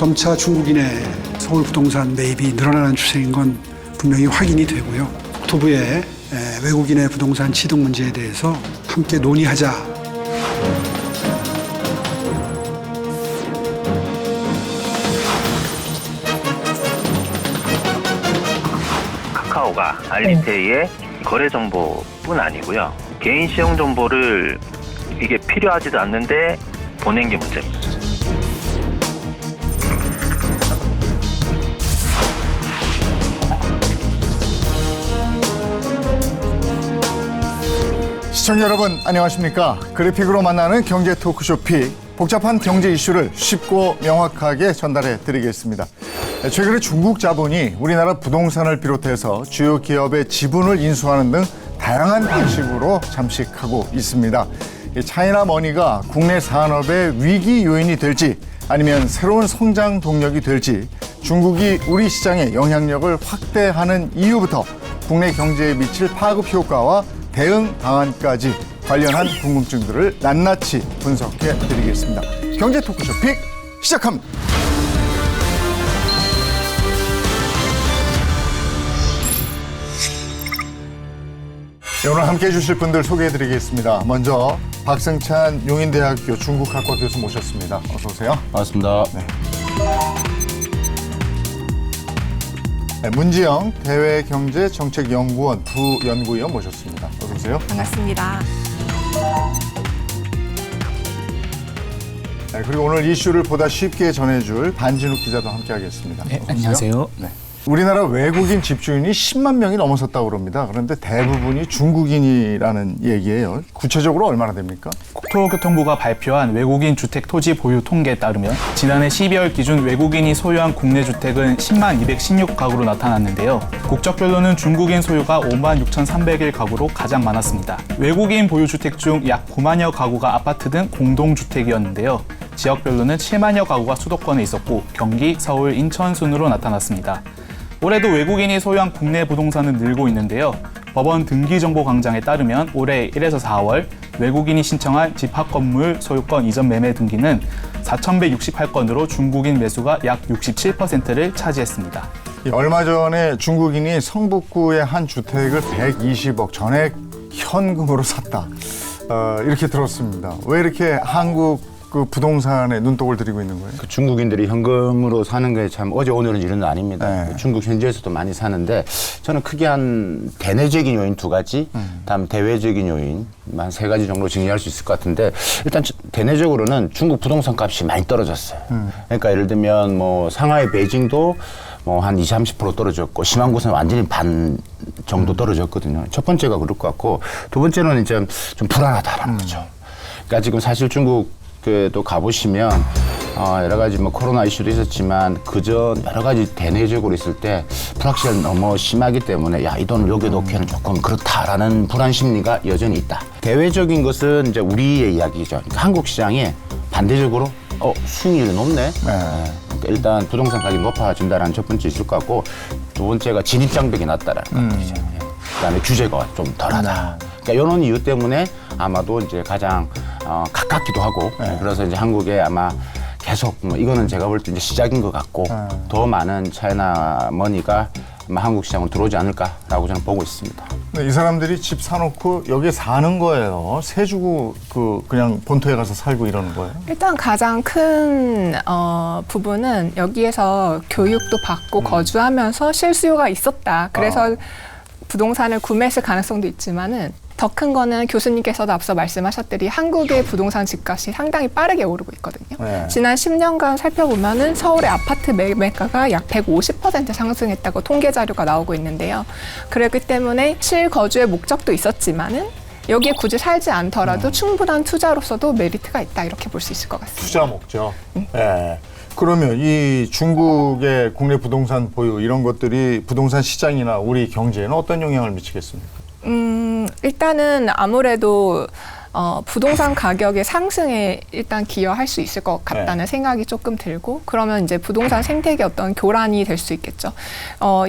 점차 중국인의 서울 부동산 매입이 늘어나는 추세인 건 분명히 확인이 되고요. 국토부의 외국인의 부동산 취득 문제에 대해서 함께 논의하자. 카카오가 알리페이의 거래 정보뿐 아니고요. 개인 시용 정보를 이게 필요하지도 않는데 보낸 게 문제입니다. 시청자 여러분 안녕하십니까? 그래픽으로 만나는 경제 토크쇼 픽. 복잡한 경제 이슈를 쉽고 명확하게 전달해 드리겠습니다. 최근에 중국 자본이 우리나라 부동산을 비롯해서 주요 기업의 지분을 인수하는 등 다양한 방식으로 잠식하고 있습니다. 차이나 머니가 국내 산업의 위기 요인이 될지 아니면 새로운 성장 동력이 될지 중국이 우리 시장의 영향력을 확대하는 이유부터 국내 경제에 미칠 파급 효과와 대응 방안까지 관련한 궁금증들을 낱낱이 분석해 드리겠습니다. 경제 토크쇼 픽 시작합니다. 네, 오늘 함께해 주실 분들 소개해 드리겠습니다. 먼저 박승찬 용인대학교 중국학과 교수 모셨습니다. 어서 오세요. 반갑습니다. 네, 문지영 대외경제정책연구원 부연구위원 모셨습니다. 어서 오세요. 반갑습니다. 네, 그리고 오늘 이슈를 보다 쉽게 전해줄 반진욱 기자도 함께하겠습니다. 네, 안녕하세요. 네. 우리나라 외국인 집주인이 10만 명이 넘어섰다고 그럽니다. 그런데 대부분이 중국인이라는 얘기예요. 구체적으로 얼마나 됩니까? 국토교통부가 발표한 외국인 주택 토지 보유 통계에 따르면 지난해 12월 기준 외국인이 소유한 국내 주택은 10만 216가구로 나타났는데요. 국적별로는 중국인 소유가 5만 6,300일 가구로 가장 많았습니다. 외국인 보유 주택 중 약 9만여 가구가 아파트 등 공동주택이었는데요. 지역별로는 7만여 가구가 수도권에 있었고 경기, 서울, 인천 순으로 나타났습니다. 올해도 외국인이 소유한 국내 부동산은 늘고 있는데요. 법원 등기정보광장에 따르면 올해 1에서 4월 외국인이 신청한 집합건물 소유권 이전 매매 등기는 4,168건으로 중국인 매수가 약 67%를 차지했습니다. 얼마 전에 중국인이 성북구의 한 주택을 120억 전액 현금으로 샀다. 이렇게 들었습니다. 왜 이렇게 한국 그 부동산에 눈독을 들이고 있는 거예요? 그 중국인들이 현금으로 사는 게 참 어제 오늘은 일은 아닙니다. 네. 중국 현지에서도 많이 사는데 저는 크게 한 대내적인 요인 2가지, 다음 대외적인 요인 한 3가지 정도 정리할 수 있을 것 같은데 일단 대내적으로는 중국 부동산 값이 많이 떨어졌어요. 그러니까 예를 들면 뭐 상하이, 베이징도 뭐 한 20, 30% 떨어졌고 심한 곳은 완전히 반 정도 떨어졌거든요. 첫 번째가 그럴 것 같고 두 번째는 이제 좀 불안하다라는 거죠. 그러니까 지금 사실 중국 또 가보시면 여러 가지 뭐 코로나 이슈도 있었지만 그전 여러 가지 대내적으로 있을 때 불확실성이 너무 심하기 때문에 야, 이 돈을 여기에 놓기에는 조금 그렇다라는 불안 심리가 여전히 있다. 대외적인 것은 이제 우리의 이야기죠. 그러니까 한국 시장에 반대적으로 수익률이 높네. 그러니까 일단 부동산 가격이 높아진다라는 첫 번째 있을 것 같고 두 번째가 진입장벽이 낮다라는 것이죠. 그다음에 규제가 좀 덜하다. 그러니까 이런 이유 때문에 아마도 이제 가장 가깝기도 하고 그래서 이제 한국에 아마 계속 뭐 이거는 제가 볼 때 이제 시작인 것 같고 더 많은 차이나 머니가 아마 한국 시장으로 들어오지 않을까라고 저는 보고 있습니다. 이 사람들이 집 사놓고 여기에 사는 거예요. 세 주고 그냥 본토에 가서 살고 이러는 거예요. 일단 가장 큰 부분은 여기에서 교육도 받고 거주하면서 실수요가 있었다. 그래서 부동산을 구매했을 가능성도 있지만은 더 큰 거는 교수님께서도 앞서 말씀하셨듯이 한국의 부동산 집값이 상당히 빠르게 오르고 있거든요. 네. 지난 10년간 살펴보면은 서울의 아파트 매매가가 약 150% 상승했다고 통계 자료가 나오고 있는데요. 그렇기 때문에 실거주의 목적도 있었지만은 여기에 굳이 살지 않더라도 충분한 투자로서도 메리트가 있다 이렇게 볼 수 있을 것 같습니다. 투자 목적. 네. 그러면 이 중국의 국내 부동산 보유 이런 것들이 부동산 시장이나 우리 경제에는 어떤 영향을 미치겠습니까? 일단은 아무래도 부동산 가격의 상승에 일단 기여할 수 있을 것 같다는 생각이 조금 들고 그러면 이제 부동산 생태계 어떤 교란이 될 수 있겠죠.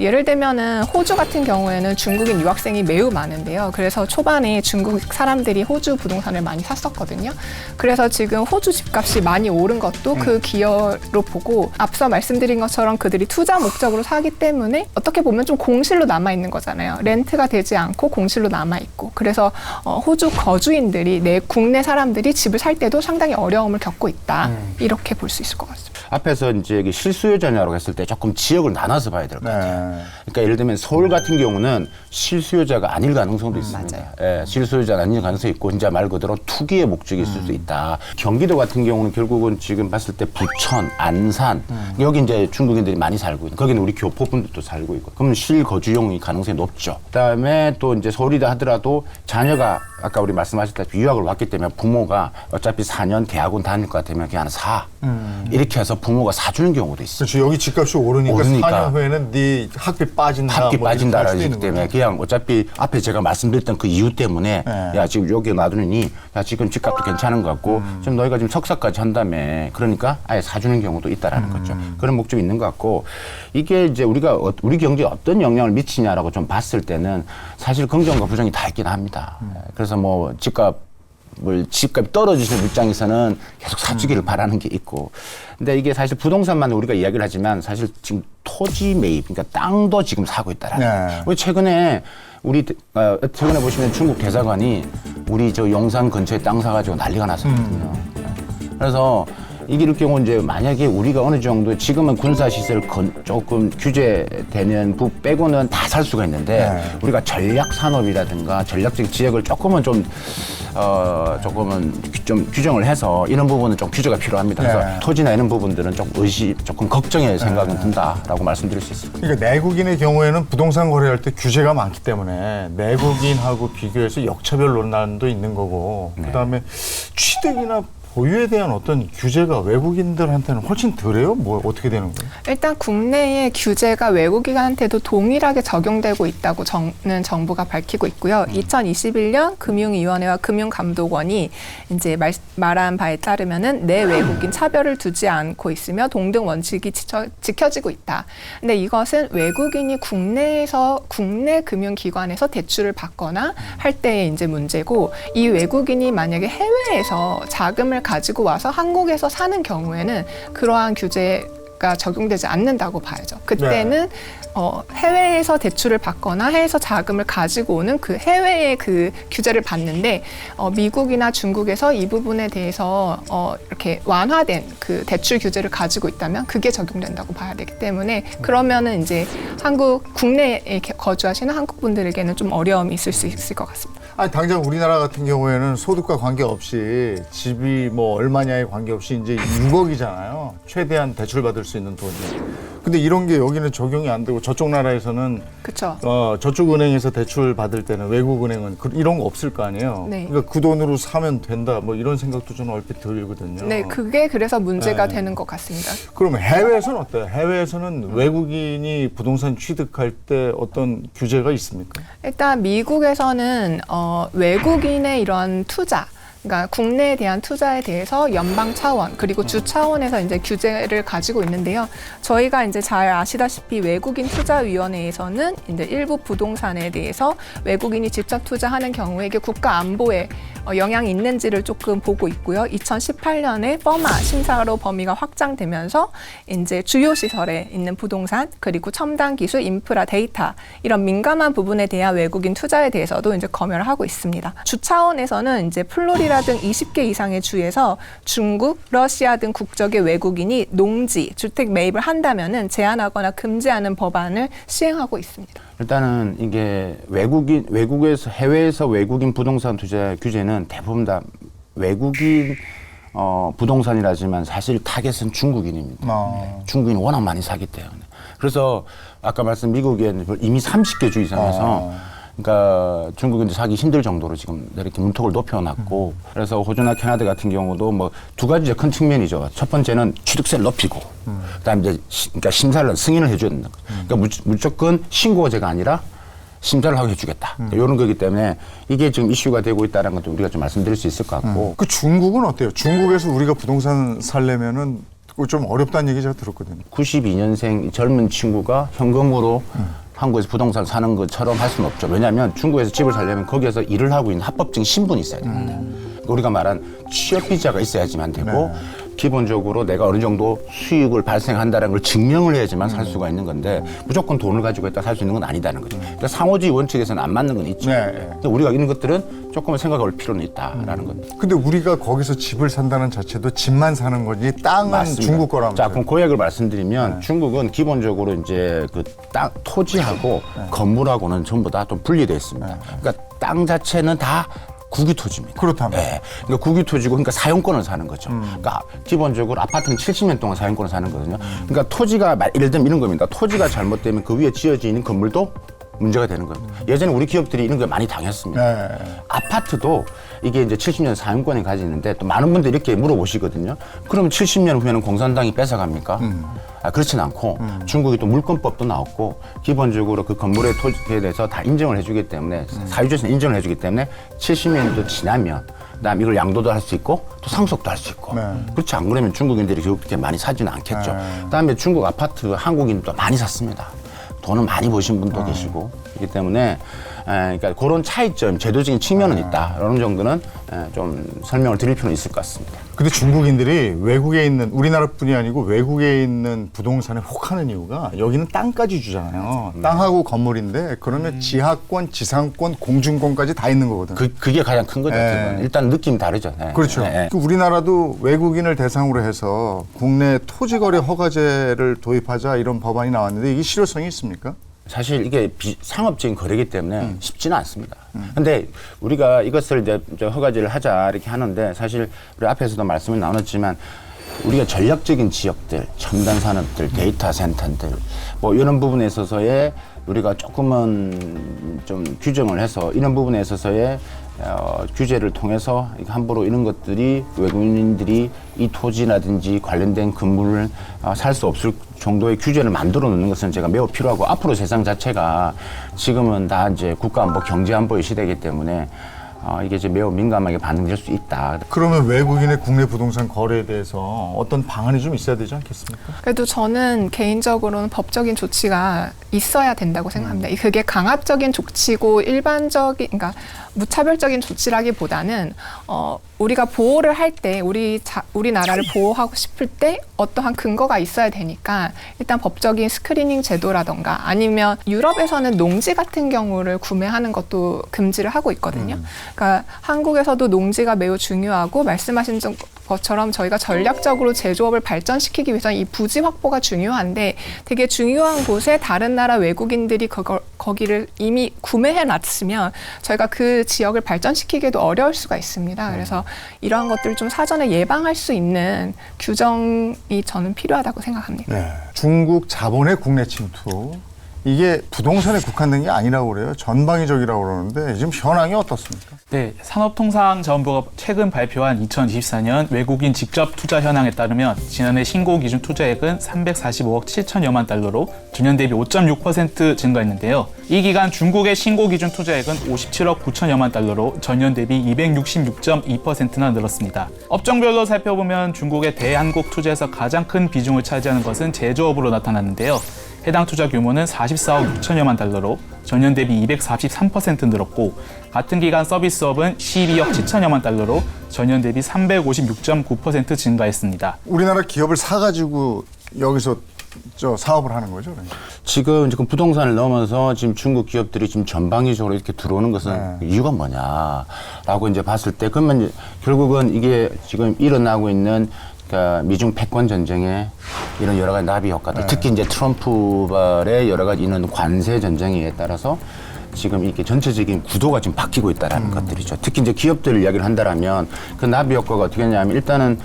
예를 들면은 호주 같은 경우에는 중국인 유학생이 매우 많은데요. 그래서 초반에 중국 사람들이 호주 부동산을 많이 샀었거든요. 그래서 지금 호주 집값이 많이 오른 것도 그 기여로 보고 앞서 말씀드린 것처럼 그들이 투자 목적으로 사기 때문에 어떻게 보면 좀 공실로 남아있는 거잖아요. 렌트가 되지 않고 공실로 남아있고 그래서 호주 거주인들이 국내 사람들이 집을 살 때도 상당히 어려움을 겪고 있다. 이렇게 볼 수 있을 것 같습니다. 앞에서 이제 이게 실수요자냐고 했을 때 조금 지역을 나눠서 봐야 될 것 같아요. 그러니까 예를 들면 서울 같은 경우는 실수요자가 아닐 가능성도 있습니다. 예, 실수요자가 아닐 가능성이 있고 진짜 말 그대로 투기의 목적이 있을 수 있다. 경기도 같은 경우는 결국은 지금 봤을 때 부천, 안산 여기 이제 중국인들이 많이 살고 있고 거기는 우리 교포분들도 살고 있고 그러면 실거주용이 가능성이 높죠. 그다음에 또 이제 서울이다 하더라도 자녀가 아까 우리 말씀하셨다시피 유학을 왔기 때문에 부모가 어차피 4년 대학원 다닐 것 같으면 그냥 사 이렇게 해서 부모가 사주는 경우도 있어요. 그렇지. 여기 집값이 오르니까 4년 후에는 네 학비 빠진다. 학비 뭐 빠진다라는 얘기 때문에 그냥 어차피 앞에 제가 말씀드렸던 그 이유 때문에 야 지금 여기 놔두니 야 지금 집값도 괜찮은 것 같고 지금 너희가 지금 석사까지 한다며 그러니까 아예 사주는 경우도 있다라는 거죠. 그런 목적이 있는 것 같고 이게 이제 우리가 우리 경제에 어떤 영향을 미치냐라고 좀 봤을 때는 사실 긍정과 부정이 다 있긴 합니다. 그래서 뭐 집값이 떨어지는 입장에서는 계속 사주기를 바라는 게 있고. 근데 이게 사실 부동산만 우리가 이야기를 하지만 사실 지금 토지 매입, 그러니까 땅도 지금 사고 있다라는. 우리 최근에 보시면 중국 대사관이 우리 저 용산 근처에 땅 사가지고 난리가 났었거든요. 그래서 이럴 경우 이제 만약에 우리가 어느 정도 지금은 군사시설 조금 규제되는 부 빼고는 다 살 수가 있는데 우리가 전략 산업이라든가 전략적 지역을 조금은 좀 규정을 해서 이런 부분은 좀 규제가 필요합니다. 그래서 토지나 이런 부분들은 조금 걱정의 생각은 든다라고 말씀드릴 수 있습니다. 그러니까 내국인의 경우에는 부동산 거래할 때 규제가 많기 때문에 내국인하고 비교해서 역차별 논란도 있는 거고 그다음에 취득이나 보유에 대한 어떤 규제가 외국인들한테는 훨씬 덜해요? 뭐 어떻게 되는 거예요? 일단 국내의 규제가 외국인한테도 동일하게 적용되고 있다고 정부가 밝히고 있고요. 2021년 금융위원회와 금융감독원이 이제 말한 바에 따르면은 내 외국인 차별을 두지 않고 있으며 동등 원칙이 지켜지고 있다. 근데 이것은 외국인이 국내 금융기관에서 대출을 받거나 할 때의 이제 문제고 이 외국인이 만약에 해외에서 자금을 가지고 와서 한국에서 사는 경우에는 그러한 규제가 적용되지 않는다고 봐야죠. 그때는 해외에서 대출을 받거나 해외에서 자금을 가지고 오는 그 해외의 그 규제를 받는데 미국이나 중국에서 이 부분에 대해서 이렇게 완화된 그 대출 규제를 가지고 있다면 그게 적용된다고 봐야 되기 때문에 그러면은 이제 국내에 거주하시는 한국 분들에게는 좀 어려움이 있을 수 있을 것 같습니다. 아니, 당장 우리나라 같은 경우에는 소득과 관계없이 집이 뭐 얼마냐에 관계없이 이제 6억이잖아요. 최대한 대출받을 수 있는 돈이. 근데 이런 게 여기는 적용이 안 되고 저쪽 나라에서는 그렇죠. 저쪽 은행에서 대출 받을 때는 외국 은행은 이런 거 없을 거 아니에요. 네. 그러니까 그 돈으로 사면 된다. 뭐 이런 생각도 저는 얼핏 들거든요. 네, 그게 그래서 문제가 되는 것 같습니다. 그러면 해외에서는 어때요? 해외에서는 외국인이 부동산 취득할 때 어떤 규제가 있습니까? 일단 미국에서는 외국인의 이런 투자, 그러니까 국내에 대한 투자에 대해서 연방 차원 그리고 주 차원에서 이제 규제를 가지고 있는데요. 저희가 이제 잘 아시다시피 외국인 투자위원회에서는 이제 일부 부동산에 대해서 외국인이 직접 투자하는 경우에 이게 국가 안보에 영향이 있는지를 조금 보고 있고요. 2018년에 퍼마 심사로 범위가 확장되면서 이제 주요 시설에 있는 부동산 그리고 첨단 기술, 인프라, 데이터 이런 민감한 부분에 대한 외국인 투자에 대해서도 이제 검열을 하고 있습니다. 주 차원에서는 이제 플로리다 등 20개 이상의 주에서 중국, 러시아 등 국적의 외국인이 농지, 주택 매입을 한다면은 제한하거나 금지하는 법안을 시행하고 있습니다. 일단은 이게 외국에서 해외에서 외국인 부동산 투자 규제는 대부분 다 외국인 부동산이라지만 사실 타겟은 중국인입니다. 중국인이 워낙 많이 사기 때문에. 그래서 아까 말씀 미국에 이미 30개 주 이상에서 그러니까 중국인들 사기 힘들 정도로 지금 이렇게 문턱을 높여놨고 그래서 호주나 캐나다 같은 경우도 뭐 두 가지 큰 측면이죠. 첫 번째는 취득세를 높이고 그다음에 이제 그러니까 심사를 승인을 해줘야 된다. 그러니까 무조건 신고제가 아니라 심사를 하고 해주겠다. 이런 거기 때문에 이게 지금 이슈가 되고 있다는 것도 우리가 좀 말씀드릴 수 있을 것 같고. 그 중국은 어때요? 중국에서 우리가 부동산 살려면은 그거 좀 어렵다는 얘기 제가 들었거든요. 92년생 젊은 친구가 현금으로 한국에서 부동산 사는 것처럼 할 수는 없죠. 왜냐하면 중국에서 집을 살려면 거기에서 일을 하고 있는 합법적인 신분이 있어야 됩니다. 우리가 말한 취업 비자가 있어야지만 되고 기본적으로 내가 어느 정도 수익을 발생한다는 걸 증명을 해야지만 살 수가 있는 건데 무조건 돈을 가지고 있다 살 수 있는 건 아니다는 거죠. 그러니까 상호주의 원칙에서는 안 맞는 건 있죠. 그러니까 우리가 이런 것들은 조금은 생각해 볼 필요는 있다라는 겁니다. 근데 우리가 거기서 집을 산다는 자체도 집만 사는 거지 땅은 맞습니다. 중국 거라면서요. 자, 그럼 고액을 말씀드리면 중국은 기본적으로 이제 그 땅, 토지하고 건물하고는 전부 다 좀 분리되어 있습니다. 그러니까 땅 자체는 다 국유 토지입니다. 그렇다면. 네. 그러니까 국유 토지고 그러니까 사용권을 사는 거죠. 그러니까 기본적으로 아파트는 70년 동안 사용권을 사는 거거든요. 그러니까 토지가 예를 들면 이런 겁니다. 토지가 잘못되면 그 위에 지어져 있는 건물도 문제가 되는 겁니다. 예전에 우리 기업들이 이런 걸 많이 당했습니다. 아파트도 이게 이제 70년 사용권이 가지는데 또 많은 분들이 이렇게 물어보시거든요. 그럼 70년 후에는 공산당이 뺏어갑니까? 그렇진 않고 중국이 또 물권법도 나왔고 기본적으로 그 건물의 토지에 대해서 다 인정을 해주기 때문에 사유지에서 인정을 해주기 때문에 70년도 지나면 그다음 이걸 양도도 할 수 있고 또 상속도 할 수 있고 그렇지 안 그러면 중국인들이 그렇게 많이 사지는 않겠죠. 그다음에 중국 아파트 한국인도 많이 샀습니다. 돈을 많이 버신 분도 계시고 그렇기 때문에 그러니까 그런 차이점, 제도적인 측면은 있다. 이런 정도는 좀 설명을 드릴 필요는 있을 것 같습니다. 근데 중국인들이 외국에 있는 우리나라뿐이 아니고 외국에 있는 부동산에 혹하는 이유가 여기는 땅까지 주잖아요. 땅하고 건물인데 그러면 지하권, 지상권, 공중권까지 다 있는 거거든요. 그게 가장 큰 거죠. 일단 느낌이 다르죠. 그렇죠. 그 우리나라도 외국인을 대상으로 해서 국내 토지거래 허가제를 도입하자 이런 법안이 나왔는데 이게 실효성이 있습니까? 사실 이게 상업적인 거래이기 때문에 쉽지는 않습니다. 근데 우리가 이것을 이제 허가제를 하자 이렇게 하는데 사실 우리 앞에서도 말씀이 나눴지만 우리가 전략적인 지역들, 첨단 산업들, 데이터 센터들 뭐 이런 부분에 있어서의 우리가 조금은 좀 규정을 해서 이런 부분에 있어서의 규제를 통해서 함부로 이런 것들이 외국인들이 이 토지라든지 관련된 건물을 살 수 없을 정도의 규제를 만들어 놓는 것은 제가 매우 필요하고 앞으로 세상 자체가 지금은 다 이제 국가안보, 경제안보의 시대이기 때문에 이게 이제 매우 민감하게 반응될 수 있다. 그러면 외국인의 국내 부동산 거래에 대해서 어떤 방안이 좀 있어야 되지 않겠습니까? 그래도 저는 개인적으로는 법적인 조치가 있어야 된다고 생각합니다. 그게 강압적인 조치고 일반적인, 그러니까 무차별적인 조치라기보다는 우리가 보호를 할 때 우리나라를 보호하고 싶을 때 어떠한 근거가 있어야 되니까 일단 법적인 스크리닝 제도라던가 아니면 유럽에서는 농지 같은 경우를 구매하는 것도 금지를 하고 있거든요. 그러니까 한국에서도 농지가 매우 중요하고 말씀하신 것처럼 저희가 전략적으로 제조업을 발전시키기 위해서는 이 부지 확보가 중요한데 되게 중요한 곳에 다른 나라 외국인들이 거기를 이미 구매해 놨으면 저희가 그 지역을 발전시키기도 어려울 수가 있습니다. 그래서 이러한 것들을 좀 사전에 예방할 수 있는 규정이 저는 필요하다고 생각합니다. 네. 중국 자본의 국내 침투. 이게 부동산에 국한된 게 아니라고 그래요. 전방위적이라고 그러는데 지금 현황이 어떻습니까? 네, 산업통상자원부가 최근 발표한 2024년 외국인 직접 투자 현황에 따르면 지난해 신고 기준 투자액은 345억 7천여만 달러로 전년 대비 5.6% 증가했는데요. 이 기간 중국의 신고 기준 투자액은 57억 9천여만 달러로 전년 대비 266.2%나 늘었습니다. 업종별로 살펴보면 중국의 대한국 투자에서 가장 큰 비중을 차지하는 것은 제조업으로 나타났는데요. 해당 투자 규모는 44억 6천여만 달러로 전년 대비 243% 늘었고 같은 기간 서비스업은 12억 7천여만 달러로 전년 대비 356.9% 증가했습니다. 우리나라 기업을 사가지고 여기서 사업을 하는 거죠? 그러니까. 지금 부동산을 넘어서 지금 중국 기업들이 지금 전방위적으로 이렇게 들어오는 것은 이유가 뭐냐라고 이제 봤을 때 그러면 이제 결국은 이게 지금 일어나고 있는 그러니까 미중 패권 전쟁에 이런 여러 가지 나비 효과들, 특히 이제 트럼프발의 여러 가지 이런 관세 전쟁에 따라서 지금 이렇게 전체적인 구도가 지금 바뀌고 있다라는 것들이죠. 특히 이제 기업들 이야기를 한다라면 그 나비 효과가 어떻게 하냐면 일단은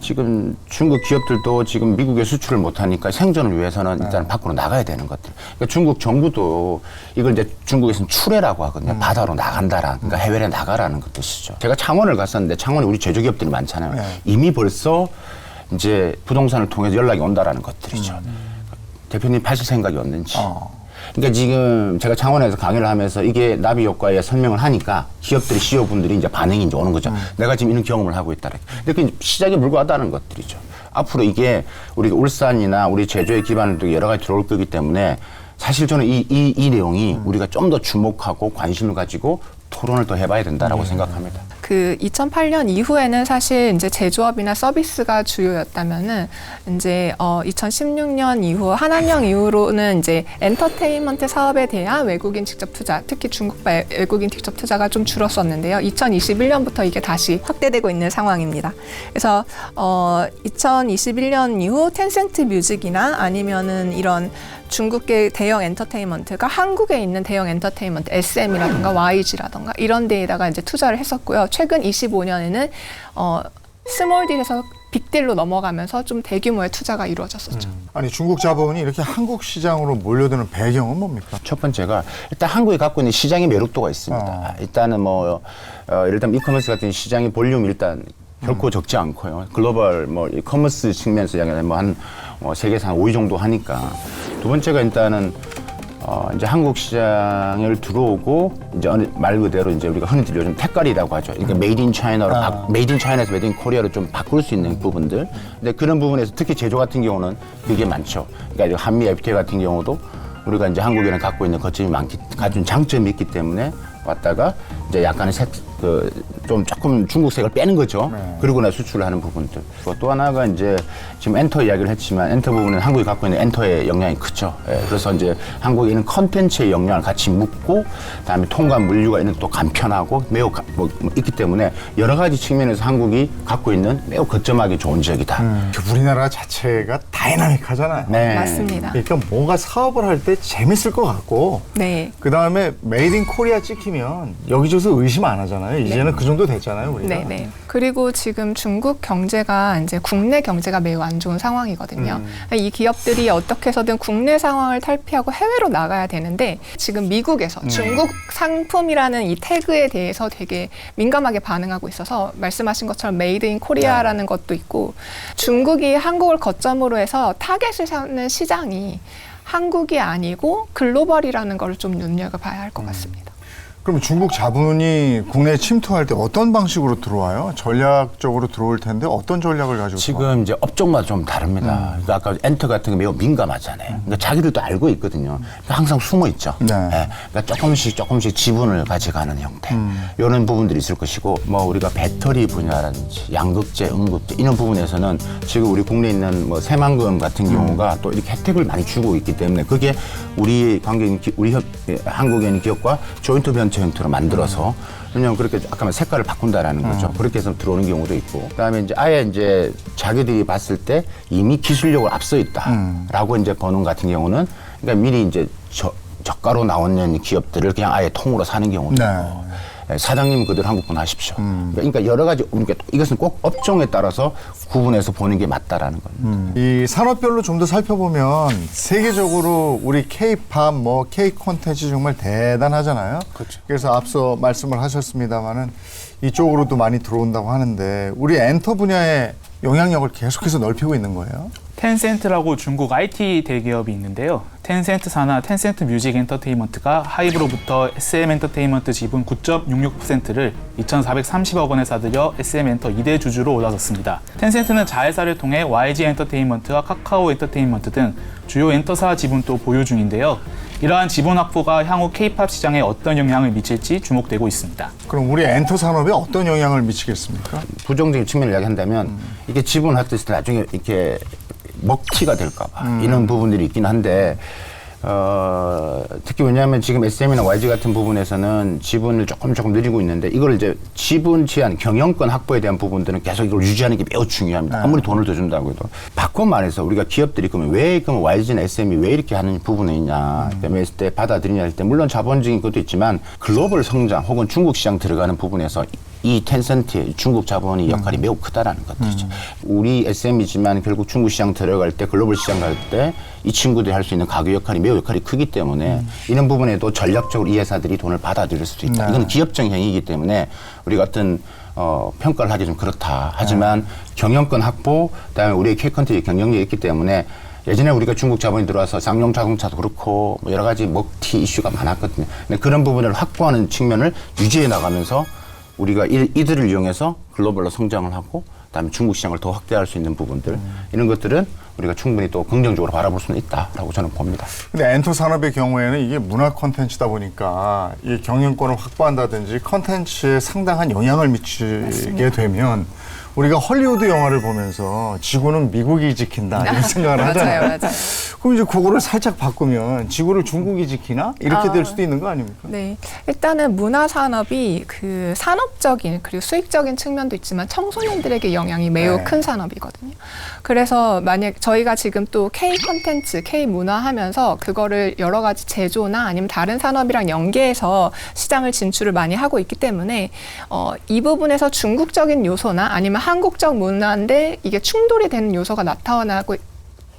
지금 중국 기업들도 지금 미국에 수출을 못하니까 생존을 위해서는 일단 밖으로 나가야 되는 것들. 그러니까 중국 정부도 이걸 이제 중국에서는 출해라고 하거든요. 바다로 나간다라는, 그러니까 해외에 나가라는 것 뜻이죠. 제가 창원을 갔었는데 창원에 우리 제조기업들이 많잖아요. 이미 벌써 이제 부동산을 통해서 연락이 온다라는 것들이죠. 대표님 파실 생각이 없는지. 그러니까 지금 제가 창원에서 강의를 하면서 이게 나비 효과에 설명을 하니까 기업들이 CEO분들이 이제 반응이 이제 오는 거죠. 내가 지금 이런 경험을 하고 있다. 근데 그 시작에 불과하다는 것들이죠. 앞으로 이게 우리가 울산이나 우리 제주에 기반을 두고 여러 가지 들어올 거기 때문에 사실 저는 이 내용이 우리가 좀 더 주목하고 관심을 가지고 토론을 더 해봐야 된다라고 생각합니다. 그 2008년 이후에는 사실 이제 제조업이나 서비스가 주요였다면은 이제 2016년 이후 한한령 이후로는 이제 엔터테인먼트 사업에 대한 외국인 직접 투자, 특히 중국 외국인 직접 투자가 좀 줄었었는데요. 2021년부터 이게 다시 확대되고 있는 상황입니다. 그래서 2021년 이후 텐센트 뮤직이나 아니면은 이런 중국계 대형 엔터테인먼트가 한국에 있는 대형 엔터테인먼트 SM이라든가 YG라든가 이런 데에다가 이제 투자를 했었고요. 최근 25년에는 스몰딜에서 빅딜로 넘어가면서 좀 대규모의 투자가 이루어졌었죠. 아니 중국 자본이 이렇게 한국 시장으로 몰려드는 배경은 뭡니까? 첫 번째가 일단 한국이 갖고 있는 시장의 매력도가 있습니다. 일단은 뭐 예를 들면 이커머스 같은 시장의 볼륨이 일단 결코 적지 않고요. 글로벌 뭐 이커머스 측면에서 이야기하면 뭐한 세계에서 한 5위 정도 하니까. 두 번째가 일단은 이제 한국 시장을 들어오고 이제 말 그대로 이제 우리가 흔히들 요즘 택깔이라고 하죠. 그러니까 메이드 인 차이나로 메이드 인 차이나에서 메이드 인 코리아로 좀 바꿀 수 있는 부분들. 근데 그런 부분에서 특히 제조 같은 경우는 그게 많죠. 그러니까 한미 FTA 같은 경우도 우리가 이제 한국에는 갖고 있는 거점이 가진 장점이 있기 때문에 왔다가 이제 약간의 좀 조금 중국색을 빼는 거죠. 그리고 나 수출을 하는 부분들. 또 하나가 이제 지금 엔터 이야기를 했지만 엔터 부분은 한국이 갖고 있는 엔터의 영향이 크죠. 그래서 이제 한국에 있는 컨텐츠의 영향을 같이 묻고 그다음에 통과 물류가 있는 또 간편하고 매우 있기 때문에 여러 가지 측면에서 한국이 갖고 있는 매우 거점하기 좋은 지역이다. 우리나라 자체가 다이나믹하잖아요. 네. 맞습니다. 그러니까 뭔가 사업을 할 때 재밌을 것 같고 네. 그다음에 메이드 인 코리아 찍히면 여기저기서 의심 안 하잖아요. 이제는 그 정도 됐잖아요, 우리가. 네. 그리고 지금 중국 경제가 이제 국내 경제가 매우 안 좋은 상황이거든요. 이 기업들이 어떻게 해서든 국내 상황을 탈피하고 해외로 나가야 되는데 지금 미국에서 중국 상품이라는 이 태그에 대해서 되게 민감하게 반응하고 있어서 말씀하신 것처럼 메이드 인 코리아라는 것도 있고 중국이 한국을 거점으로 해서 타겟을 하는 시장이 한국이 아니고 글로벌이라는 걸 좀 눈여겨봐야 할 것 같습니다. 그럼 중국 자본이 국내에 침투할 때 어떤 방식으로 들어와요? 전략적으로 들어올 텐데 어떤 전략을 가지고 지금 이제 업종마다 좀 다릅니다. 그러니까 아까 엔터 같은 게 매우 민감하잖아요. 그러니까 자기들도 알고 있거든요. 그러니까 항상 숨어 있죠. 네. 그러니까 조금씩 지분을 가져가는 형태. 이런 부분들이 있을 것이고, 뭐 우리가 배터리 분야라든지 양극재, 음극재 이런 부분에서는 지금 우리 국내에 있는 뭐 새만금 같은 경우가 또 이렇게 혜택을 많이 주고 있기 때문에 그게 우리 한국에 있는 기업과 조인트 벤처 형태로 만들어서 그냥 그렇게 아까 말 색깔을 바꾼다라는 거죠. 그렇게 해서 들어오는 경우도 있고. 그다음에 이제 아예 이제 자기들이 봤을 때 이미 기술력을 앞서 있다라고 이제 보는 같은 경우는 그러니까 미리 이제 저가로 나오는 기업들을 그냥 아예 통으로 사는 경우도 있고. 사장님은 그대로 한국분 하십시오. 그러니까 여러 가지 이것은 꼭 업종에 따라서 구분해서 보는 게 맞다라는 겁니다. 이 산업별로 좀 더 살펴보면 세계적으로 우리 K-팝, 뭐 K-콘텐츠 정말 대단하잖아요. 그렇죠. 그래서 앞서 말씀을 하셨습니다마는 이쪽으로도 많이 들어온다고 하는데 우리 엔터 분야의 영향력을 계속해서 넓히고 있는 거예요. 텐센트라고 중국 IT 대기업이 있는데요. 텐센트 산하 텐센트 뮤직 엔터테인먼트가 하이브로부터 SM 엔터테인먼트 지분 9.66%를 2,430억 원에 사들여 SM 엔터 2대 주주로 올라섰습니다. 텐센트는 자회사를 통해 YG 엔터테인먼트와 카카오 엔터테인먼트 등 주요 엔터사 지분도 보유 중인데요. 이러한 지분 확보가 향후 K-팝 시장에 어떤 영향을 미칠지 주목되고 있습니다. 그럼 우리 엔터 산업에 어떤 영향을 미치겠습니까? 부정적인 측면을 이야기한다면 이게 지분을 했을 때 나중에 이렇게 먹튀가 될까봐 이런 부분들이 있긴 한데 특히 왜냐하면 지금 SM이나 YG 같은 부분에서는 지분을 조금 늘리고 있는데 이걸 이제 지분 제한, 경영권 확보에 대한 부분들은 계속 이걸 유지하는 게 매우 중요합니다. 아무리 돈을 더 준다고 해도. 바꿔 말해서 우리가 기업들이 그러면 왜 YG나 SM이 왜 이렇게 하는 부분에 있냐. 그다음에 했을 때 받아들이냐 할 때 물론 자본적인 것도 있지만 글로벌 성장 혹은 중국 시장 들어가는 부분에서 이 텐센트의 중국 자본의 역할이 매우 크다라는 것들이죠. 우리 SM이지만 결국 중국 시장 들어갈 때 글로벌 시장 갈 때 이 친구들이 할 수 있는 가격 역할이 크기 때문에 이런 부분에도 전략적으로 이 회사들이 돈을 받아들일 수도 있다. 이건 기업적 행위이기 때문에 우리가 어떤 평가를 하기 좀 그렇다. 하지만 경영권 확보, 그다음에 우리의 K-컨텐츠 경영력이 있기 때문에 예전에 우리가 중국 자본이 들어와서 쌍용 자동차도 그렇고 뭐 여러 가지 먹튀 이슈가 많았거든요. 근데 그런 부분을 확보하는 측면을 유지해 나가면서 우리가 이들을 이용해서 글로벌로 성장을 하고 그다음에 중국 시장을 더 확대할 수 있는 부분들 이런 것들은 우리가 충분히 또 긍정적으로 바라볼 수는 있다라고 저는 봅니다. 근데 엔터 산업의 경우에는 이게 문화 콘텐츠다 보니까 이 경영권을 확보한다든지 콘텐츠에 상당한 영향을 미치게 되면 우리가 헐리우드 영화를 보면서 지구는 미국이 지킨다 이런 생각을 하잖아요. 맞아요. 그럼 이제 그거를 살짝 바꾸면 지구를 중국이 지키나? 이렇게 될 수도 있는 거 아닙니까? 네. 일단은 문화 산업이 그 산업적인 그리고 수익적인 측면도 있지만 청소년들에게 영향이 매우 네. 큰 산업이거든요. 그래서 만약 저희가 지금 또 K 콘텐츠, K 문화 하면서 그거를 여러 가지 제조나 아니면 다른 산업이랑 연계해서 시장을 진출을 많이 하고 있기 때문에 이 부분에서 중국적인 요소나 아니면 한국적 문화인데 이게 충돌이 되는 요소가 나타나고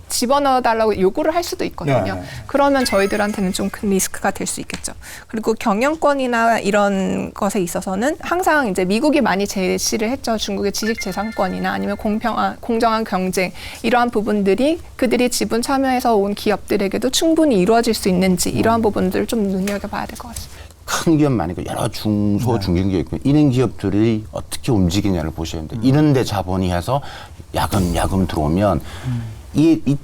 집어넣어달라고 요구를 할 수도 있거든요. 네. 그러면 저희들한테는 좀 큰 리스크가 될 수 있겠죠. 그리고 경영권이나 이런 것에 있어서는 항상 이제 미국이 많이 제시를 했죠. 중국의 지식재산권이나 아니면 공정한 경쟁 이러한 부분들이 그들이 지분 참여해서 온 기업들에게도 충분히 이루어질 수 있는지 이러한 부분들을 좀 눈여겨봐야 될 것 같습니다. 큰 기업만 아니고 여러 중소 중견기업 있고 이런 기업들이 어떻게 움직이냐를 보셔야 됩니다. 이런 데 자본이 해서 야금 들어오면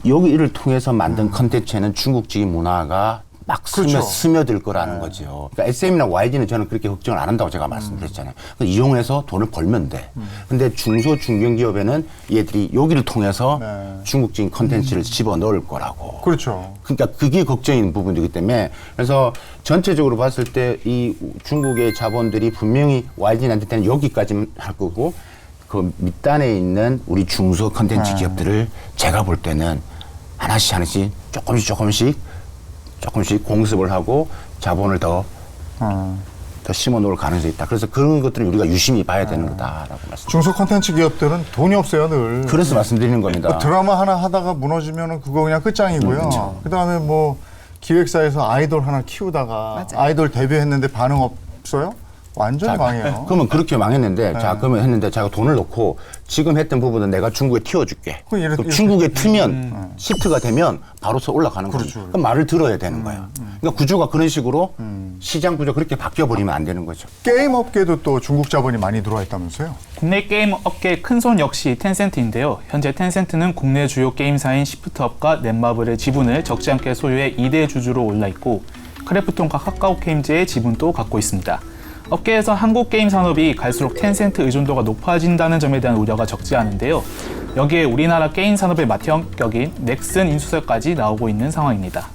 여기를 통해서 만든 컨텐츠에는 중국적인 문화가 막 그렇죠. 스며들 거라는 거죠. 그러니까 SM이나 YG는 저는 그렇게 걱정을 안 한다고 제가 말씀드렸잖아요. 이용해서 돈을 벌면 돼. 근데 중소 중견기업에는 얘들이 여기를 통해서 중국적인 컨텐츠를 집어넣을 거라고. 그렇죠. 그러니까 그게 걱정인 부분이기 때문에 그래서 전체적으로 봤을 때 이 중국의 자본들이 분명히 YG한테는 여기까지는 할 거고 그 밑단에 있는 우리 중소 컨텐츠 기업들을 제가 볼 때는 하나씩 조금씩 공습을 하고 자본을 더 심어 놓을 가능성이 있다. 그래서 그런 것들을 우리가 유심히 봐야 되는 거다라고 말씀드립니다. 중소 콘텐츠 기업들은 돈이 없어요, 늘. 그래서 말씀드리는 겁니다. 드라마 하나 하다가 무너지면 그거 그냥 끝장이고요. 그렇죠. 그다음에 뭐 기획사에서 아이돌 하나 키우다가 맞아요. 아이돌 데뷔했는데 반응 없어요? 완전히 망해요. 그러면 그렇게 망했는데, 자, 그러면 했는데, 제가 돈을 넣고, 지금 했던 부분은 내가 중국에 틔워줄게. 그럼 그럼 중국에 트면, 시프트가 되면, 바로서 올라가는 거죠. 그렇죠. 그럼 말을 들어야 되는 거예요. 그러니까 구조가 그런 식으로, 시장 구조 그렇게 바뀌어버리면 안 되는 거죠. 게임 업계도 또 중국 자본이 많이 들어와 있다면서요? 국내 게임 업계의 큰손 역시 텐센트인데요. 현재 텐센트는 국내 주요 게임사인 시프트업과 넷마블의 지분을 적지 않게 소유해 2대 주주로 올라 있고 크래프톤과 카카오게임즈의 지분도 갖고 있습니다. 업계에서 한국 게임 산업이 갈수록 텐센트 의존도가 높아진다는 점에 대한 우려가 적지 않은데요. 여기에 우리나라 게임 산업의 맏형격인 넥슨 인수설까지 나오고 있는 상황입니다.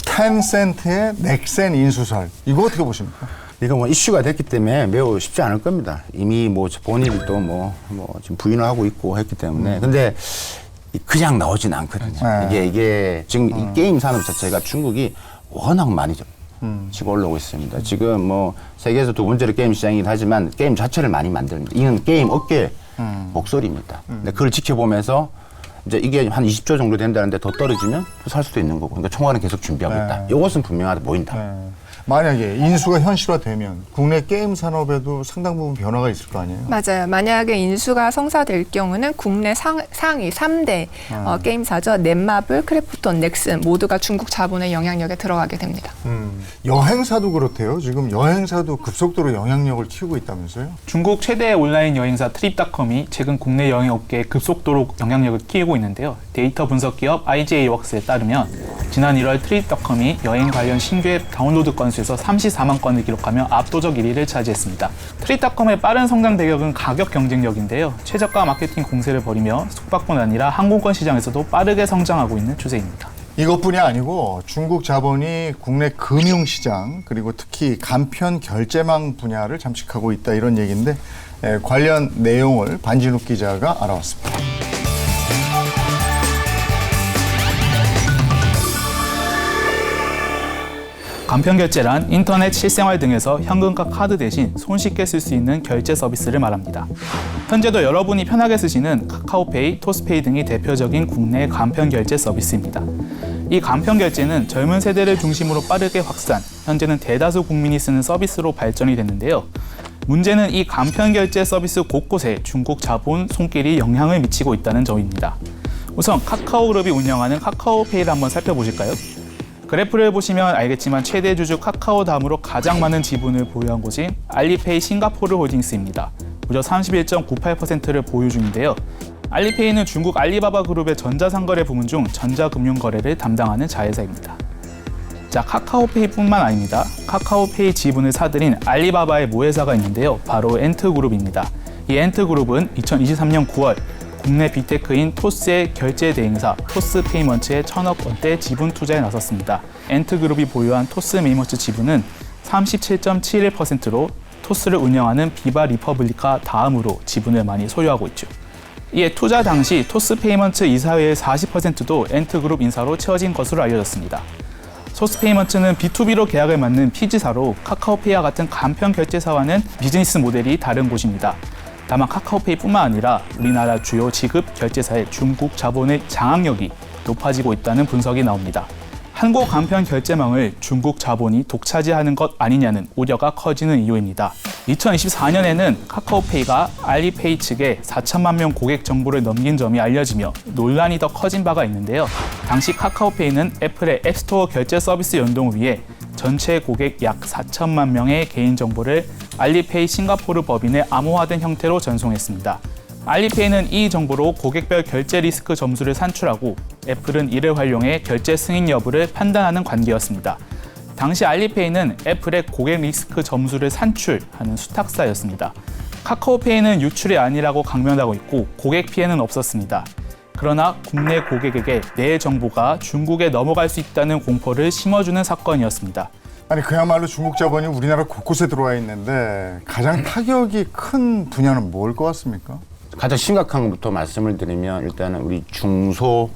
텐센트의 넥센 인수설. 이거 어떻게 보십니까? 이거 뭐 이슈가 됐기 때문에 매우 쉽지 않을 겁니다. 이미 뭐 본인도 뭐 지금 부인을 하고 있고 했기 때문에. 근데 그냥 나오진 않거든요. 이게 지금 이 게임 산업 자체가 중국이 워낙 많이 치고 올라오고 있습니다. 지금 뭐 세계에서 두 번째로 게임 시장이긴 하지만 게임 자체를 많이 만듭니다. 이건 게임 업계 목소리입니다. 근데 그걸 지켜보면서 이제 이게 한 20조 정도 된다는데 더 떨어지면 또 살 수도 있는 거고. 그러니까 총알은 계속 준비하고 있다. 이것은 분명하게 보인다. 만약에 인수가 현실화되면 국내 게임 산업에도 상당 부분 변화가 있을 거 아니에요? 맞아요. 만약에 인수가 성사될 경우는 국내 상위 3대 게임사죠. 넷마블, 크래프톤, 넥슨 모두가 중국 자본의 영향력에 들어가게 됩니다. 여행사도 그렇대요. 지금 여행사도 급속도로 영향력을 키우고 있다면서요? 중국 최대 온라인 여행사 트립닷컴이 최근 국내 여행 업계에 급속도로 영향력을 키우고 있는데요. 데이터 분석 기업 IJWorks에 따르면 지난 1월 트립닷컴이 여행 관련 신규 앱 다운로드 건수에서 34만 건을 기록하며 압도적 1위를 차지했습니다. 트립닷컴의 빠른 성장 배경은 가격 경쟁력인데요. 최저가 마케팅 공세를 벌이며 숙박뿐 아니라 항공권 시장에서도 빠르게 성장하고 있는 추세입니다. 이것뿐이 아니고 중국 자본이 국내 금융시장 그리고 특히 간편 결제망 분야를 잠식하고 있다 이런 얘기인데 관련 내용을 반진욱 기자가 알아왔습니다. 간편결제란 인터넷, 실생활 등에서 현금과 카드 대신 손쉽게 쓸 수 있는 결제 서비스를 말합니다. 현재도 여러분이 편하게 쓰시는 카카오페이, 토스페이 등이 대표적인 국내 간편결제 서비스입니다. 이 간편결제는 젊은 세대를 중심으로 빠르게 확산, 현재는 대다수 국민이 쓰는 서비스로 발전이 됐는데요. 문제는 이 간편결제 서비스 곳곳에 중국 자본 손길이 영향을 미치고 있다는 점입니다. 우선 카카오그룹이 운영하는 카카오페이를 한번 살펴보실까요? 그래프를 보시면 알겠지만 최대 주주 카카오 다음으로 가장 많은 지분을 보유한 곳이 알리페이 싱가포르 홀딩스입니다. 무려 31.98%를 보유 중인데요. 알리페이는 중국 알리바바 그룹의 전자상거래 부문 중 전자금융거래를 담당하는 자회사입니다. 자, 카카오페이뿐만 아닙니다. 카카오페이 지분을 사들인 알리바바의 모회사가 있는데요. 바로 엔트그룹입니다. 이 엔트그룹은 2023년 9월 국내 빅테크인 토스의 결제 대행사 토스페이먼츠에 1,000억 원대 지분 투자에 나섰습니다. 엔트그룹이 보유한 토스페이먼츠 지분은 37.71%로 토스를 운영하는 비바 리퍼블리카 다음으로 지분을 많이 소유하고 있죠. 이에 투자 당시 토스페이먼츠 이사회의 40%도 엔트그룹 인사로 채워진 것으로 알려졌습니다. 토스페이먼츠는 B2B로 계약을 맺는 피지사로 카카오페이와 같은 간편 결제사와는 비즈니스 모델이 다른 곳입니다. 다만 카카오페이뿐만 아니라 우리나라 주요 지급 결제사의 중국 자본의 장악력이 높아지고 있다는 분석이 나옵니다. 한국 간편 결제망을 중국 자본이 독차지하는 것 아니냐는 우려가 커지는 이유입니다. 2024년에는 카카오페이가 알리페이 측에 4천만 명 고객 정보를 넘긴 점이 알려지며 논란이 더 커진 바가 있는데요. 당시 카카오페이는 애플의 앱스토어 결제 서비스 연동을 위해 전체 고객 약 4천만 명의 개인정보를 알리페이 싱가포르 법인에 암호화된 형태로 전송했습니다. 알리페이는 이 정보로 고객별 결제 리스크 점수를 산출하고 애플은 이를 활용해 결제 승인 여부를 판단하는 관계였습니다. 당시 알리페이는 애플의 고객 리스크 점수를 산출하는 수탁사였습니다. 카카오페이는 유출이 아니라고 강변하고 있고 고객 피해는 없었습니다. 그러나 국내 고객에게 내 정보가 중국에 넘어갈 수 있다는 공포를 심어주는 사건이었습니다. 아니 그야말로 중국 자본이 우리나라 곳곳에 들어와 있는데 가장 타격이 큰 분야는 뭘 것 같습니까? 가장 심각한 것부터 말씀을 드리면 일단은 우리 중소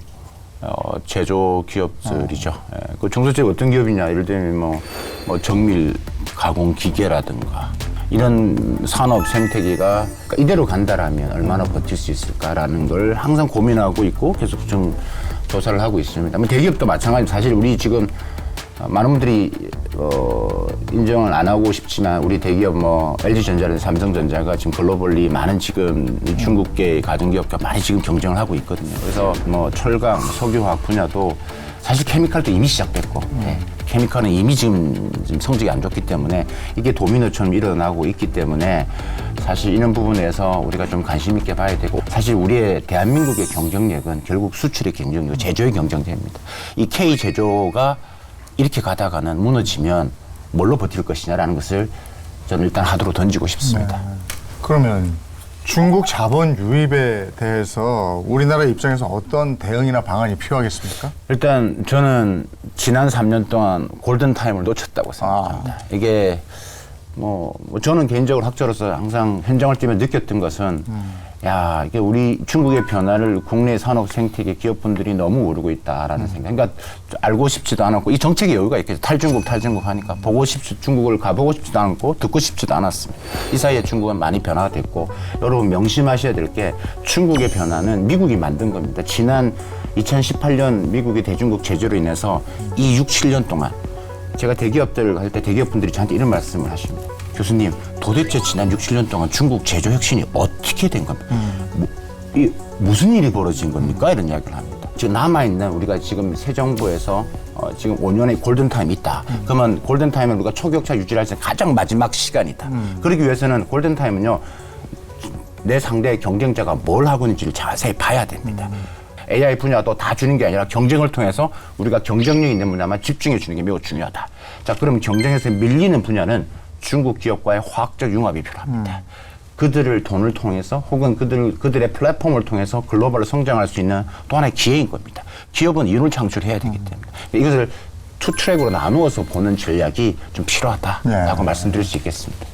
제조 기업들이죠. 그 중소제조 어떤 기업이냐? 예를 들면 뭐 정밀 가공 기계라든가 이런 산업 생태계가 이대로 간다라면 얼마나 버틸 수 있을까라는 걸 항상 고민하고 있고 계속 좀 조사를 하고 있습니다. 대기업도 마찬가지. 사실 우리 지금 많은 분들이 인정을 안 하고 싶지만 우리 대기업 LG전자라든지 삼성전자가 지금 글로벌리 많은 지금 중국계 가정기업과 많이 지금 경쟁을 하고 있거든요. 그래서 철강, 석유화학 분야도 사실 케미칼도 이미 시작됐고 케미칼은 이미 지금 성적이 안 좋기 때문에 이게 도미노처럼 일어나고 있기 때문에 사실 이런 부분에서 우리가 좀 관심 있게 봐야 되고 사실 우리의 대한민국의 경쟁력은 결국 수출의 경쟁력, 제조의 경쟁력입니다. 이 K 제조가 이렇게 가다가는 무너지면 뭘로 버틸 것이냐라는 것을 저는 일단 하도록 던지고 싶습니다. 그러면 중국 자본 유입에 대해서 우리나라 입장에서 어떤 대응이나 방안이 필요하겠습니까? 일단 저는 지난 3년 동안 골든타임을 놓쳤다고 생각합니다. 이게 저는 개인적으로 학자로서 항상 현장을 뛰며 느꼈던 것은 야, 이게 우리 중국의 변화를 국내 산업 생태계 기업분들이 너무 모르고 있다라는 생각. 그러니까 알고 싶지도 않았고 이 정책의 여유가 있겠죠. 탈중국 하니까 중국을 가보고 싶지도 않고 듣고 싶지도 않았습니다. 이 사이에 중국은 많이 변화가 됐고 여러분 명심하셔야 될 게 중국의 변화는 미국이 만든 겁니다. 지난 2018년 미국의 대중국 제재로 인해서 이 6, 7년 동안 제가 대기업들 할 때 대기업분들이 저한테 이런 말씀을 하십니다. 교수님, 도대체 지난 6, 7년 동안 중국 제조 혁신이 어떻게 된 겁니까? 무슨 일이 벌어진 겁니까? 이런 이야기를 합니다. 지금 남아있는 우리가 지금 새 정부에서 지금 5년의 골든타임이 있다. 그러면 골든타임은 우리가 초격차 유지를 할 때 가장 마지막 시간이다. 그러기 위해서는 골든타임은요, 내 상대의 경쟁자가 뭘 하고 있는지를 자세히 봐야 됩니다. AI 분야도 다 주는 게 아니라 경쟁을 통해서 우리가 경쟁력 있는 분야만 집중해 주는 게 매우 중요하다. 자, 그럼 경쟁에서 밀리는 분야는 중국 기업과의 화학적 융합이 필요합니다. 그들을 돈을 통해서 혹은 그들의 플랫폼을 통해서 글로벌로 성장할 수 있는 또 하나의 기회인 겁니다. 기업은 이윤을 창출해야 되기 때문에 이것을 투 트랙으로 나누어서 보는 전략이 좀 필요하다라고 말씀드릴 수 있겠습니다.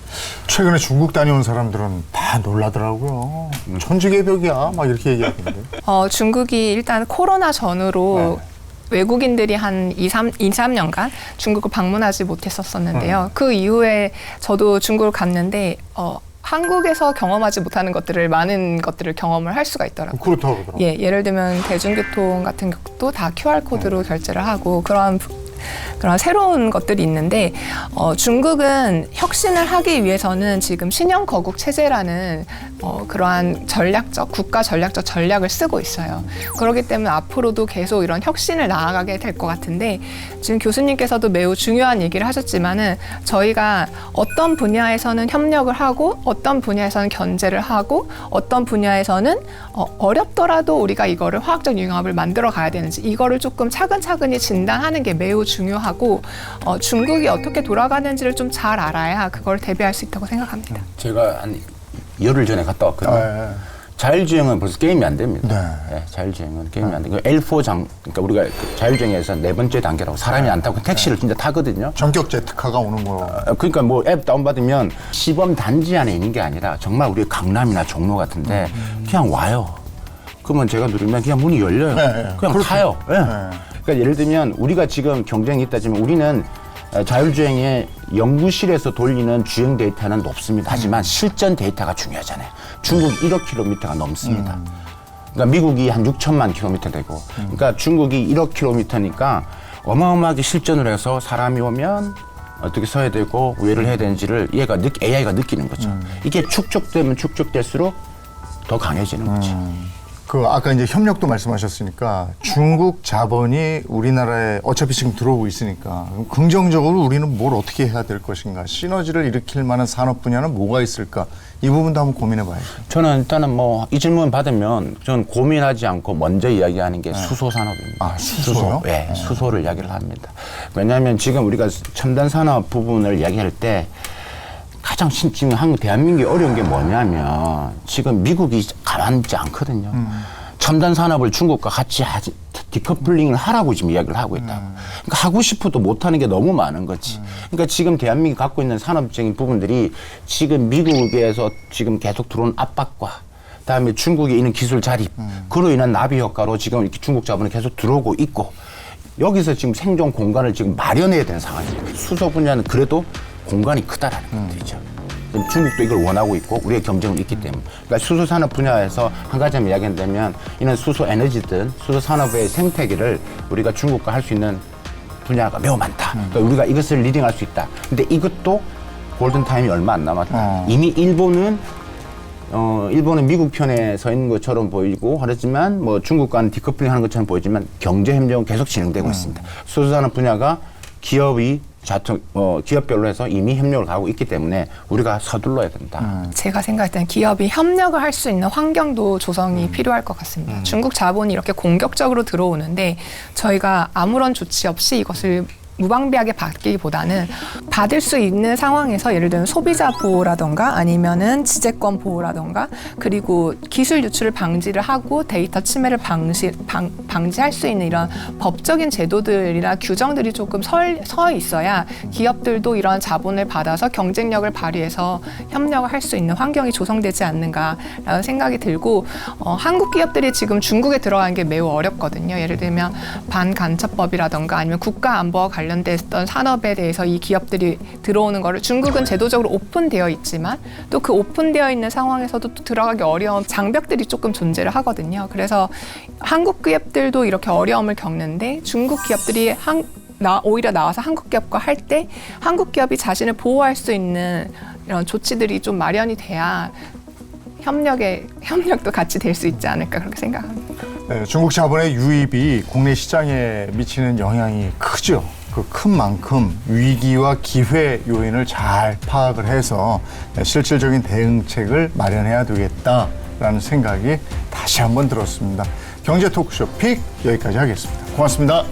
최근에 중국 다녀온 사람들은 다 놀라더라고요. 천지개벽이야 막 이렇게 얘기하던데. 중국이 일단 코로나 전으로 외국인들이 한 2, 3년간 중국을 방문하지 못했었는데요. 그 이후에 저도 중국을 갔는데 한국에서 경험하지 못하는 많은 것들을 경험을 할 수가 있더라고요. 그렇다고 그러더라고요. 예를 들면 대중교통 같은 것도 다 QR코드로 결제를 하고 그런 그런 새로운 것들이 있는데 중국은 혁신을 하기 위해서는 지금 신형 거국 체제라는 그러한 국가 전략적 전략을 쓰고 있어요. 그렇기 때문에 앞으로도 계속 이런 혁신을 나아가게 될 것 같은데 지금 교수님께서도 매우 중요한 얘기를 하셨지만은 저희가 어떤 분야에서는 협력을 하고 어떤 분야에서는 견제를 하고 어떤 분야에서는 어렵더라도 우리가 이거를 화학적 융합을 만들어 가야 되는지 이거를 조금 차근차근히 진단하는 게 매우 중요하고 중국이 어떻게 돌아가는지를 좀 잘 알아야 그걸 대비할 수 있다고 생각합니다. 제가 한 열흘 전에 갔다 왔거든요. 자율주행은 벌써 게임이 안 됩니다. 네, 자율주행은 게임이 안 되고 L4 그러니까 우리가 자율주행에서 4번째 단계라고 사람이 안 타고 택시를 진짜 타거든요. 전격 제트카가 오는 거. 그러니까 뭐 앱 다운받으면 시범 단지 안에 있는 게 아니라 정말 우리 강남이나 종로 같은데 그냥 와요. 그러면 제가 누르면 그냥 문이 열려요. 그냥 타요. 그러니까 예를 들면 우리가 지금 경쟁이 있다지만 우리는 자율주행의 연구실에서 돌리는 주행 데이터는 높습니다. 하지만 실전 데이터가 중요하잖아요. 중국 1억 킬로미터가 넘습니다. 그러니까 미국이 한 6천만 킬로미터 되고, 그러니까 중국이 1억 킬로미터니까 어마어마하게 실전을 해서 사람이 오면 어떻게 서야 되고 우회를 해야 되는지를 AI가 느끼는 거죠. 이게 축적되면 축적될수록 더 강해지는 거죠. 아까 이제 협력도 말씀하셨으니까 중국 자본이 우리나라에 어차피 지금 들어오고 있으니까 그럼 긍정적으로 우리는 뭘 어떻게 해야 될 것인가, 시너지를 일으킬 만한 산업 분야는 뭐가 있을까, 이 부분도 한번 고민해 봐야죠. 저는 일단은 뭐 이 질문 받으면 저는 고민하지 않고 먼저 이야기하는 게 수소 산업입니다. 아, 수소요? 네, 수소를 이야기를 합니다. 왜냐하면 지금 우리가 첨단 산업 부분을 이야기할 때 가장 지금 대한민국이 어려운 게 뭐냐면 지금 미국이 가만히 있지 않거든요. 첨단 산업을 중국과 같이 디커플링을 하라고 지금 이야기를 하고 있다. 그러니까 하고 싶어도 못하는 게 너무 많은 거지. 그러니까 지금 대한민국이 갖고 있는 산업적인 부분들이 지금 미국에서 지금 계속 들어온 압박과 그다음에 중국에 있는 기술 자립, 그로 인한 나비 효과로 지금 이렇게 중국 자본이 계속 들어오고 있고 여기서 지금 생존 공간을 지금 마련해야 되는 상황입니다. 수소 분야는 그래도 공간이 크다라는 것들이죠. 중국도 이걸 원하고 있고 우리의 경쟁은 있기 때문에. 그러니까 수소 산업 분야에서 한 가지 이야기한다면 이는 수소 에너지든 수소 산업의 생태계를 우리가 중국과 할 수 있는 분야가 매우 많다. 그러니까 우리가 이것을 리딩할 수 있다. 근데 이것도 골든타임이 얼마 안 남았다. 이미 일본은 미국 편에 서 있는 것처럼 보이고 하지만 뭐 중국과는 디커플링 하는 것처럼 보이지만 경제 협력은 계속 진행되고 있습니다. 수소 산업 분야가 기업별로 해서 이미 협력을 하고 있기 때문에 우리가 서둘러야 된다. 제가 생각할 때는 기업이 협력을 할 수 있는 환경도 조성이 필요할 것 같습니다. 중국 자본이 이렇게 공격적으로 들어오는데 저희가 아무런 조치 없이 이것을 무방비하게 받기보다는 받을 수 있는 상황에서 예를 들면 소비자 보호라던가 아니면은 지재권 보호라던가 그리고 기술 유출을 방지를 하고 데이터 침해를 방지할 수 있는 이런 법적인 제도들이나 규정들이 조금 서 있어야 기업들도 이런 자본을 받아서 경쟁력을 발휘해서 협력을 할 수 있는 환경이 조성되지 않는가라는 생각이 들고 한국 기업들이 지금 중국에 들어가는 게 매우 어렵거든요. 예를 들면 반간첩법이라던가 아니면 국가안보와 관련됐던 산업에 대해서 이 기업들이 들어오는 거를 중국은 제도적으로 오픈되어 있지만 또 그 오픈되어 있는 상황에서도 또 들어가기 어려운 장벽들이 조금 존재를 하거든요. 그래서 한국 기업들도 이렇게 어려움을 겪는데 중국 기업들이 오히려 나와서 한국 기업과 할 때 한국 기업이 자신을 보호할 수 있는 이런 조치들이 좀 마련이 돼야 협력도 같이 될 수 있지 않을까 그렇게 생각합니다. 네, 중국 자본의 유입이 국내 시장에 미치는 영향이 크죠. 그 큰 만큼 위기와 기회 요인을 잘 파악을 해서 실질적인 대응책을 마련해야 되겠다라는 생각이 다시 한번 들었습니다. 경제 토크쇼 픽 여기까지 하겠습니다. 고맙습니다.